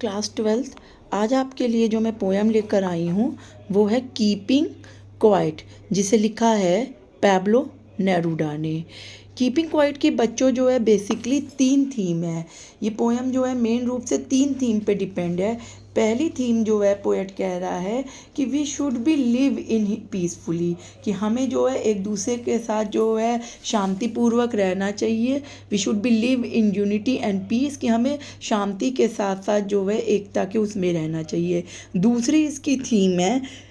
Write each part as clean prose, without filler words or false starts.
Class 12th आज आपके लिए जो मैं पोएम लेकर आई हूँ वो है कीपिंग क्वाइट, जिसे लिखा है पैब्लो नेरूडा ने। कीपिंग क्वाइट के बच्चों जो है बेसिकली 3 थीम है। ये पोएम जो है मेन रूप से 3 थीम पे डिपेंड है। पहली थीम जो है पोएट कह रहा है कि we should be live in peacefully, कि हमें जो है एक दूसरे के साथ जो है शांतिपूर्वक रहना चाहिए। We should be live in unity and peace, कि हमें शांति के साथ साथ जो है एकता के उसमें रहना चाहिए। दूसरी इसकी थीम है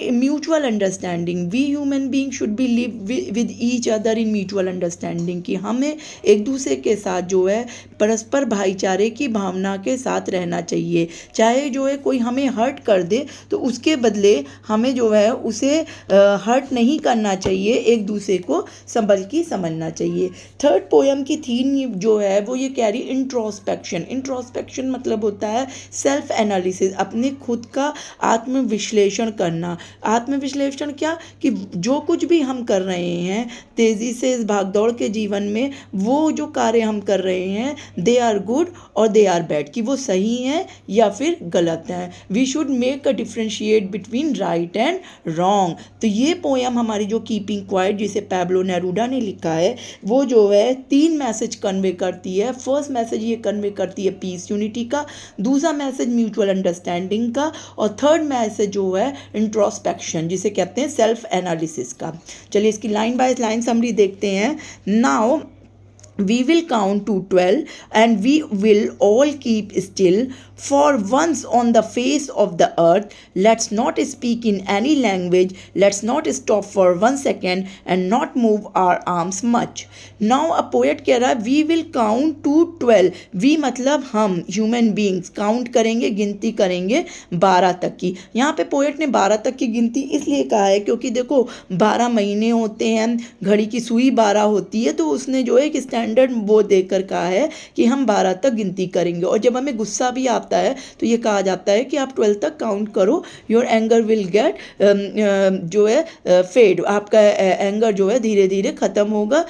mutual understanding, we human being should be live with each other in mutual understanding, कि हमें एक दूसरे के साथ जो है परस्पर भाईचारे की भावना के साथ रहना चाहिए। चाहे जो है कोई हमें हर्ट कर दे तो उसके बदले हमें जो है उसे हर्ट नहीं करना चाहिए, एक दूसरे को संभल की समझना चाहिए। थर्ड पोएम की थीम जो है वो ये कह रही इंट्रोस्पेक्शन। इंट्रोस्पेक्शन मतलब होता है सेल्फ एनालिसिस, अपने खुद का आत्मविश्लेषण करना। आत्मविश्लेषण क्या, कि जो कुछ भी हम कर रहे हैं तेज़ी से इस भागदौड़ के जीवन में, वो जो कार्य हम कर रहे हैं दे आर गुड और दे आर बैड, कि वो सही हैं या फिर गलत हैं। We should make a differentiate between right and wrong. तो ये पोएम हमारी जो कीपिंग क्वाइट जिसे पैब्लो नेरूडा ने लिखा है वो जो है 3 मैसेज कन्वे करती है। फर्स्ट मैसेज ये कन्वे करती है पीस यूनिटी का, दूसरा मैसेज म्यूचुअल अंडरस्टैंडिंग का, और थर्ड मैसेज जो है इंट्रोस्पेक्शन जिसे कहते हैं सेल्फ एनालिसिस का। चलिए इसकी लाइन बाय लाइन समरी देखते हैं। Now we will count to 12 and we will all keep still for once on the face of the earth. Let's not speak in any language. Let's not stop for 1 second and not move our arms much. Now a poet कह रहा है we will count to 12. we मतलब हम human beings count करेंगे, गिनती करेंगे 12 तक की। यहाँ पे पोएट ने 12 तक की गिनती इसलिए कहा है क्योंकि देखो 12 महीने होते हैं, घड़ी की सुई 12 होती है, तो उसने जो है एक स्टैंडर्ड वो देकर कहा है कि हम 12 तक गिनती करेंगे। और जब हमें गुस्सा भी आता है तो ये कहा जाता है कि आप 12 तक काउंट करो, योर एंगर विल गेट जो है फेड, आपका एंगर जो है धीरे धीरे ख़त्म होगा,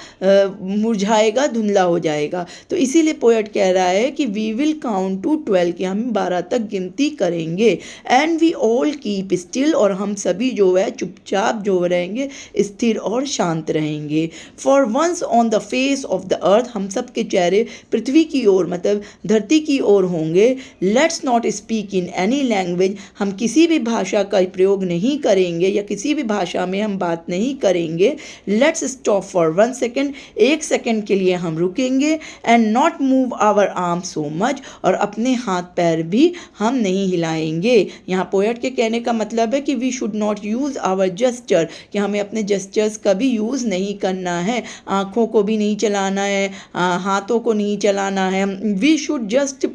मुरझाएगा, धुंधला हो जाएगा। तो इसीलिए पोएट कह रहा है कि वी विल काउंट टू 12, कि हम 12 तक गिनती करेंगे। And we all keep still, और हम सभी जो है चुपचाप जो रहेंगे, स्थिर और शांत रहेंगे। For once on the face of the earth, हम सब के चेहरे पृथ्वी की ओर मतलब धरती की ओर होंगे। Let's not speak in any language, हम किसी भी भाषा का प्रयोग नहीं करेंगे या किसी भी भाषा में हम बात नहीं करेंगे। Let's stop for 1 second, 1 second के लिए हम रुकेंगे। And not move our arm so much, और अपने हाथ पैर भी हम नहीं हिलाएंगे। यहाँ पोएट के कहने का मतलब है कि we should not use our gesture, कि हमें अपने जेस्चर्स का भी यूज़ नहीं करना है, आँखों को भी नहीं चलाना है, हाथों को नहीं चलाना है। We should just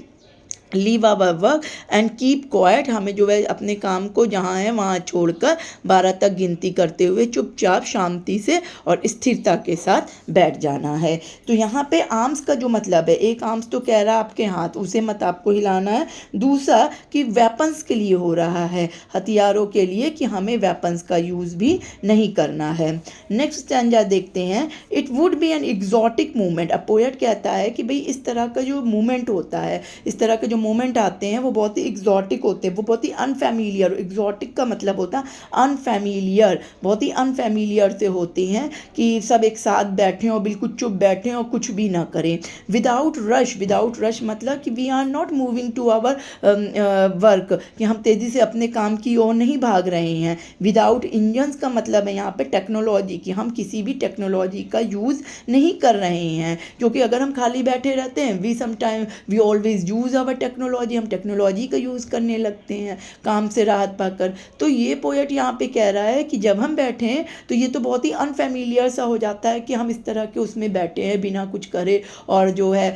leave our work and keep quiet, हमें जो है अपने काम को जहाँ है वहाँ छोड़कर 12 तक गिनती करते हुए चुपचाप शांति से और स्थिरता के साथ बैठ जाना है। तो यहाँ पे आर्म्स का जो मतलब है, एक आर्म्स तो कह रहा है आपके हाथ, उसे मत आपको हिलाना है। दूसरा कि वेपन्स के लिए हो रहा है, हथियारों के लिए, कि हमें वेपन्स का यूज़ भी नहीं करना है। नेक्स्ट स्टैंजा देखते हैं। It would be an exotic movement, अब पोएट कहता है कि भाई इस तरह का जो मूवमेंट होता है, इस तरह के जो मोमेंट आते हैं वो बहुत ही एग्जॉटिक होते हैं, वो बहुत ही अनफैमिलियर। एग्जॉटिक का मतलब होता है अनफैमिलियर, बहुत ही अनफैमिलियर से होते हैं, कि सब एक साथ बैठें और बिल्कुल चुप बैठें और कुछ भी ना करें। विदाउट रश, विदाउट रश मतलब कि we are not moving to our work, कि हम तेज़ी से अपने काम की ओर नहीं भाग रहे हैं। विदाउट इंजन्स का मतलब है यहाँ पे टेक्नोलॉजी, कि हम किसी भी टेक्नोलॉजी का यूज़ नहीं कर रहे हैं, क्योंकि अगर हम खाली बैठे रहते हैं we always use our technology, हम टेक्नोलॉजी का यूज़ करने लगते हैं काम से राहत पाकर। तो ये पोएट यहाँ पे कह रहा है कि जब हम बैठे हैं तो ये तो बहुत ही अनफैमिलियर सा हो जाता है कि हम इस तरह के उसमें बैठे हैं बिना कुछ करे, और जो है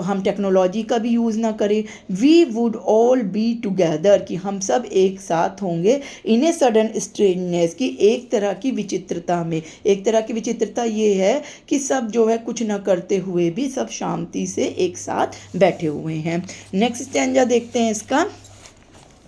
हम टेक्नोलॉजी का भी यूज़ ना करें। We would all be together, कि हम सब एक साथ होंगे। इन ए सडन स्ट्रेंजनेस, की एक तरह की विचित्रता में, एक तरह की विचित्रता ये है कि सब जो है कुछ ना करते हुए भी सब शांति से एक साथ बैठे हुए हैं। नेक्स्ट स्टैंजा देखते हैं इसका।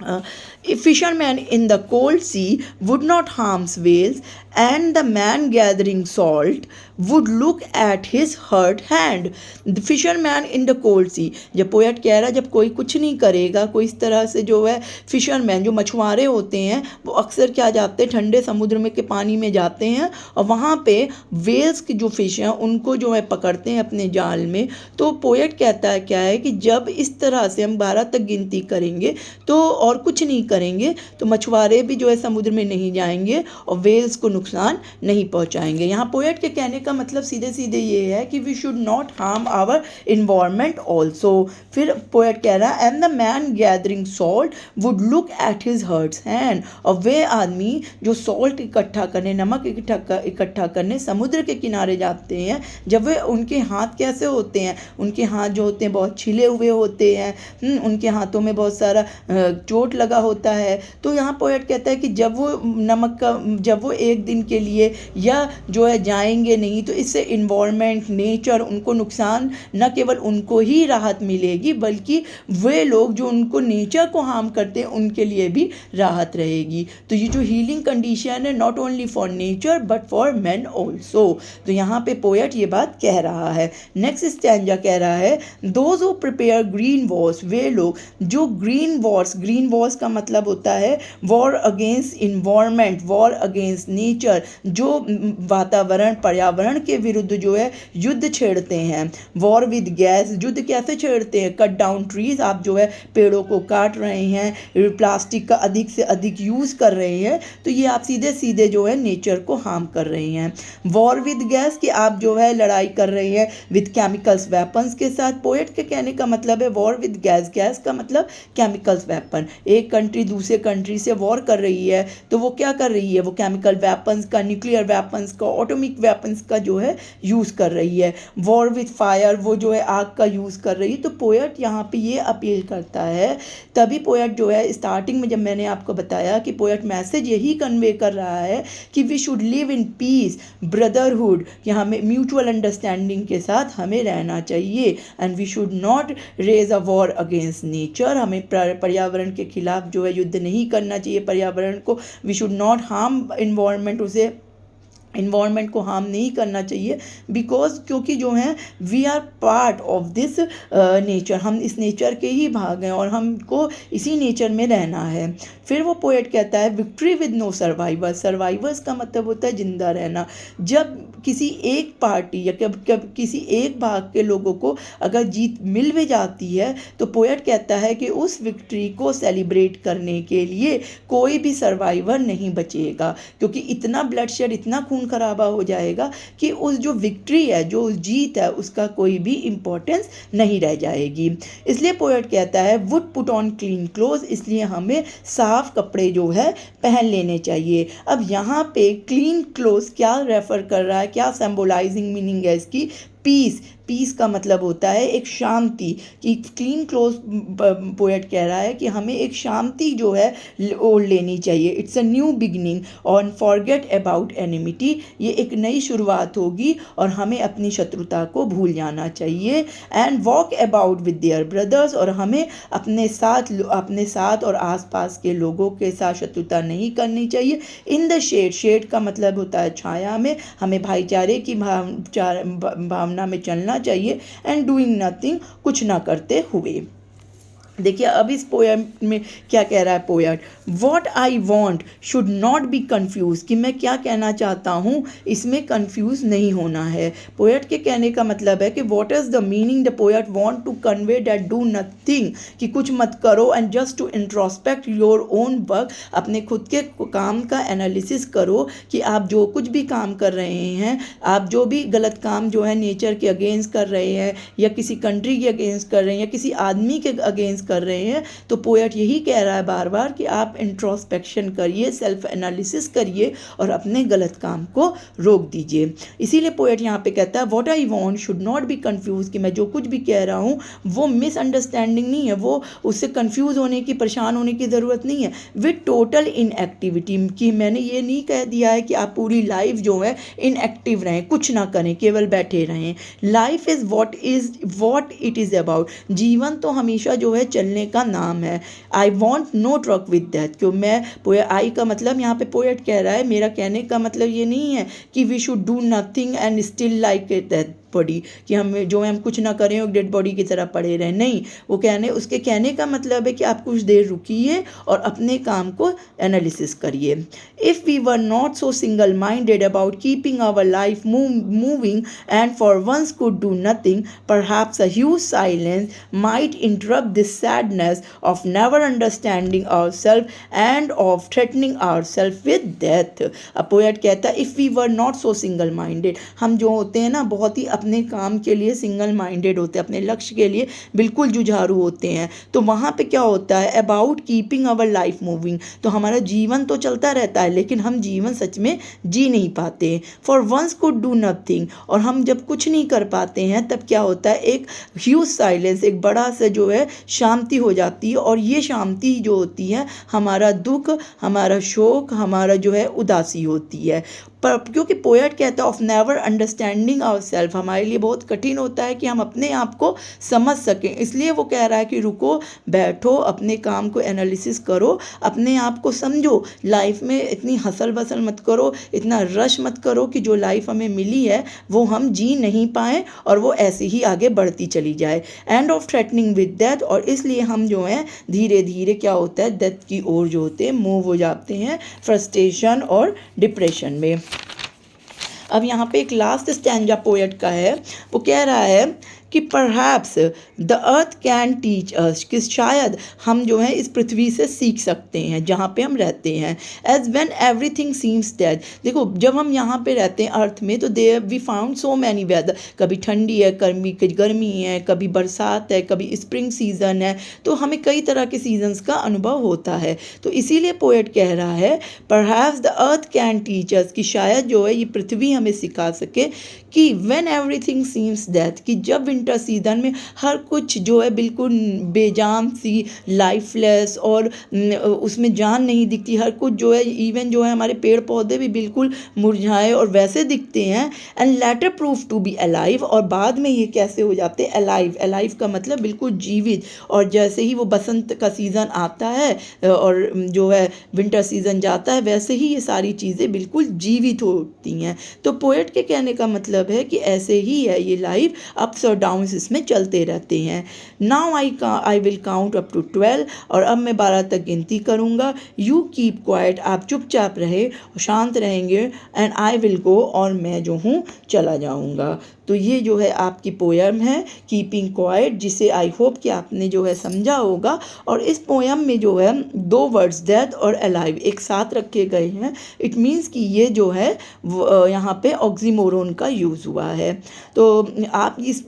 A fisherman in the cold sea would not harm whales, and the man gathering salt would look at his hurt hand. The fisherman in the cold sea. जब पोएट कह रहा है जब कोई कुछ नहीं करेगा, कोई इस तरह से जो है फिशरमैन जो मछुआरे होते हैं वो अक्सर क्या जाते हैं ठंडे समुद्र में के पानी में जाते हैं और वहाँ पे वेल्स की जो फिश हैं उनको जो है पकड़ते हैं अपने जाल में। तो पोएट कहता है क्या है कि जब इस तरह से हम 12 तक गिनती करेंगे तो और कुछ नहीं करेंगे तो मछुआरे भी जो है समुद्र में नहीं जाएंगे और वेल्स को नुकसान नहीं पहुंचाएंगे। यहाँ पोएट के कहने का मतलब सीधे सीधे ये है कि we should not harm our environment also. फिर पोएट कह रहा है and the man gathering salt would look at his hurts hand, और वे आदमी जो सॉल्ट इकट्ठा करने, नमक इकट्ठा करने समुद्र के किनारे जाते हैं, जब वे उनके हाथ कैसे होते हैं, उनके हाथ जो होते हैं बहुत छिले हुए होते हैं, उनके हाथों में बहुत सारा चोट लगा होता है। तो यहाँ पोएट कहता है कि जब वो एक दिन के लिए या जो है जाएंगे नहीं तो इससे इन्वायरमेंट, नेचर, उनको नुकसान, न केवल उनको ही राहत मिलेगी बल्कि वे लोग जो उनको नेचर को हार्म करते हैं उनके लिए भी राहत रहेगी। तो ये जो हीलिंग कंडीशन है not only for nature but for man also. तो यहाँ पे पोएट ये बात कह रहा है। नेक्स्ट स्टैंजा कह रहा है those who prepare green wars, वे लोग जो ग्रीन वॉर्स का मतलब होता है war against environment, war against nature, जो वातावरण पर्यावरण के विरुद्ध जो है युद्ध छेड़ते हैं। वॉर विद गैस, युद्ध कैसे छेड़ते हैं, कट डाउन ट्रीज, आप जो है पेड़ों को काट रहे हैं, प्लास्टिक का अधिक से अधिक यूज़ कर रहे हैं, तो ये आप सीधे सीधे जो है नेचर को हार्म कर रहे हैं। वॉर विद गैस कि आप जो है लड़ाई कर रहे हैं विद केमिकल्स वेपन्स के साथ। पोएट के कहने का मतलब है वॉर विद गैस, गैस का मतलब केमिकल्स वेपन। एक कंट्री दूसरे कंट्री से वॉर कर रही है तो वो क्या कर रही है, वो केमिकल वेपन्स का, न्यूक्लियर वेपन्स का, एटॉमिक वेपन्स का जो है यूज़ कर रही है। वॉर विद फायर, वो जो है आग का यूज़ कर रही है। तो पोएट यहाँ पे ये अपील करता है, तभी पोएट जो है स्टार्टिंग में जब मैंने आपको बताया कि पोएट मैसेज यही कन्वे कर रहा है कि we should live in peace, brotherhood, कि हमें म्यूचुअल अंडरस्टैंडिंग के साथ हमें रहना चाहिए, and we should not raise a war against nature, हमें पर्यावरण के खिलाफ जो है युद्ध नहीं करना चाहिए पर्यावरण को। We should not harm environment को हार्म नहीं करना चाहिए बिकॉज क्योंकि जो है we are part of this nature, हम इस नेचर के ही भाग हैं और हमको इसी नेचर में रहना है। फिर वो पोएट कहता है victory with no survivors, survivors का मतलब होता है जिंदा रहना। जब किसी एक पार्टी या किसी एक भाग के लोगों को अगर जीत मिल भी जाती है तो पोएट कहता है कि उस विक्ट्री को सेलिब्रेट करने के लिए कोई भी सर्वाइवर नहीं बचेगा, क्योंकि इतना ब्लडशेड, इतना खून खराबा हो जाएगा कि उस जो विक्ट्री है, जो जीत है, उसका कोई भी इंपॉर्टेंस नहीं रह जाएगी। इसलिए पोएट कहता है would put on clean cloth, इसलिए हमें साफ कपड़े जो है पहन लेने चाहिए। अब यहाँ पे क्लीन क्लोथ क्या रेफर कर रहा है, क्या सिंबलाइजिंग मीनिंग है इसकी, पीस। पीस का मतलब होता है एक शांति, कि क्लीन क्लोथ पोएट कह रहा है कि हमें एक शांति जो है ओढ़ लेनी चाहिए। इट्स अ न्यू बिगनिंग और फॉरगेट अबाउट एनिमिटी, ये एक नई शुरुआत होगी और हमें अपनी शत्रुता को भूल जाना चाहिए। And walk about with their brothers, और हमें अपने साथ और आसपास के लोगों के साथ शत्रुता नहीं करनी चाहिए। इन द शेड, शेड का मतलब होता है छाया में, हमें भाईचारे की भावना में चलना चाहिए। एंड डूइंग नथिंग, कुछ ना करते हुए। देखिए अब इस पोएम में क्या कह रहा है poet, what I want should not be confuse, कि मैं क्या कहना चाहता हूँ इसमें कन्फ्यूज नहीं होना है। पोएट के कहने का मतलब है कि what is the meaning the poet want to convey that do nothing, कि कुछ मत करो, and just to introspect your own work, अपने खुद के काम का एनालिसिस करो कि आप जो कुछ भी काम कर रहे हैं, आप जो भी गलत काम जो है नेचर के अगेंस्ट कर रहे हैं या किसी कंट्री के अगेंस्ट कर रहे हैं या किसी आदमी के अगेंस्ट कर रहे हैं, तो पोएट यही कह रहा है बार बार कि आप इंट्रोस्पेक्शन करिए, सेल्फ एनालिसिस करिए और अपने गलत काम को रोक दीजिए। इसीलिए पोएट यहाँ पे कहता है what I want should not be confuse, कि मैं जो कुछ भी कह रहा हूँ वो मिसअंडरस्टैंडिंग नहीं है, वो उससे कंफ्यूज होने की, परेशान होने की ज़रूरत नहीं है। विद टोटल इनएक्टिविटी, कि मैंने ये नहीं कह दिया है कि आप पूरी लाइफ जो है इनएक्टिव रहें, कुछ ना करें, केवल बैठे रहें। Life is what it is about, जीवन तो हमेशा जो है चलने का नाम है। I want no truck with that, क्यों मैं आई का मतलब यहाँ पे पोएट कह रहा है, मेरा कहने का मतलब ये नहीं है कि we should do nothing and still like that body, कि हम कुछ ना करें और डेड बॉडी की तरह पड़े रहें। नहीं, वो उसके कहने का मतलब है कि आप कुछ देर रुकिए और अपने काम को एनालिसिस करिए। If we were not so single minded about keeping our life moving and for once could do nothing, perhaps a huge silence might interrupt this sadness of never understanding ourselves and of threatening ourselves with death. A poet कहता है if we were not so single minded, हम जो होते हैं ना बहुत ही अपने काम के लिए सिंगल माइंडेड होते हैं, अपने लक्ष्य के लिए बिल्कुल जुझारू होते हैं, तो वहाँ पे क्या होता है, about keeping our life moving, तो हमारा जीवन तो चलता रहता है लेकिन हम जीवन सच में जी नहीं पाते। For once could do nothing, और हम जब कुछ नहीं कर पाते हैं तब क्या होता है, एक ह्यूज साइलेंस, एक बड़ा सा जो है शांति हो जाती है, और ये शांति जो होती है हमारा दुख, हमारा शोक, हमारा जो है उदासी होती है। पर क्योंकि पोएट कहता है ऑफ नेवर अंडरस्टैंडिंग आवरसेल्फ, हमारे लिए बहुत कठिन होता है कि हम अपने आप को समझ सकें, इसलिए वो कह रहा है कि रुको, बैठो, अपने काम को एनालिसिस करो, अपने आप को समझो, लाइफ में इतनी हसल बसल मत करो, इतना रश मत करो कि जो लाइफ हमें मिली है वो हम जी नहीं पाएँ और वो ऐसे ही आगे बढ़ती चली जाए। And of threatening with death, और इसलिए हम जो हैं धीरे धीरे क्या होता है, डेथ की ओर जो होते हैं मूव हो जाते हैं, फ्रस्ट्रेशन और डिप्रेशन में। अब यहाँ पे एक लास्ट स्टैंजा पोएट का है, वो कह रहा है कि perhaps the earth can teach us, कि शायद हम जो है इस पृथ्वी से सीख सकते हैं जहाँ पे हम रहते हैं। As when everything seems dead, देखो जब हम यहाँ पे रहते हैं अर्थ में तो there we found so many weather, कभी ठंडी है, गर्मी है, कभी बरसात है, कभी स्प्रिंग सीजन है, तो हमें कई तरह के सीजन्स का अनुभव होता है। तो इसीलिए पोएट कह रहा है perhaps the earth can teach us, कि शायद जो है ये पृथ्वी हमें सिखा सके कि व्हेन एवरीथिंग सीम्स डेथ, कि जब विंटर सीजन में हर कुछ जो है बिल्कुल बेजान सी, लाइफलेस, और उसमें जान नहीं दिखती, हर कुछ जो है इवन जो है हमारे पेड़ पौधे भी बिल्कुल मुरझाए और वैसे दिखते हैं, and later prove to be alive, और बाद में ये कैसे हो जाते हैं अलाइव, अलाइव का मतलब बिल्कुल जीवित, और जैसे ही वो बसंत का सीज़न आता है और जो है विंटर सीजन जाता है वैसे ही ये सारी चीज़ें बिल्कुल जीवित होती हैं। तो पोएट के कहने का मतलब है कि ऐसे ही है ये लाइफ, अप्स और डाउन्स इसमें चलते रहते हैं। Now I will count up to 12, और अब मैं 12 तक गिनती करूँगा। यू कीप क्वाइट, आप चुपचाप रहे, शांत रहेंगे, एंड आई विल गो, और मैं जो हूँ चला जाऊँगा। तो ये जो है आपकी पोएम है कीपिंग क्वाइट, जिसे आई होप कि आपने जो है समझा होगा। और इस पोएम में जो है 2 वर्ड्स डेथ और अलाइव एक साथ रखे गए हैं। इट मीन्स कि ये जो है यहाँ पे ऑक्सीमोरोन का यूज़ हुआ है। तो आप इस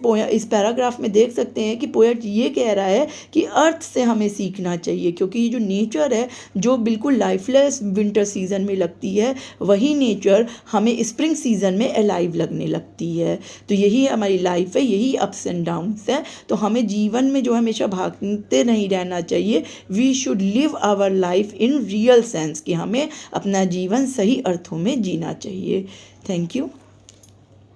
पैराग्राफ में देख सकते हैं कि पोएट ये कह रहा है कि अर्थ से हमें सीखना चाहिए, क्योंकि ये जो नेचर है जो बिल्कुल लाइफलेस विंटर सीजन में लगती है, वही नेचर हमें स्प्रिंग सीजन में अलाइव लगने लगती है। तो यही हमारी लाइफ है, यही अप्स एंड डाउन्स है। तो हमें जीवन में जो हमेशा भागते नहीं रहना चाहिए। We should live our life in real sense, कि हमें अपना जीवन सही अर्थों में जीना चाहिए। Thank you.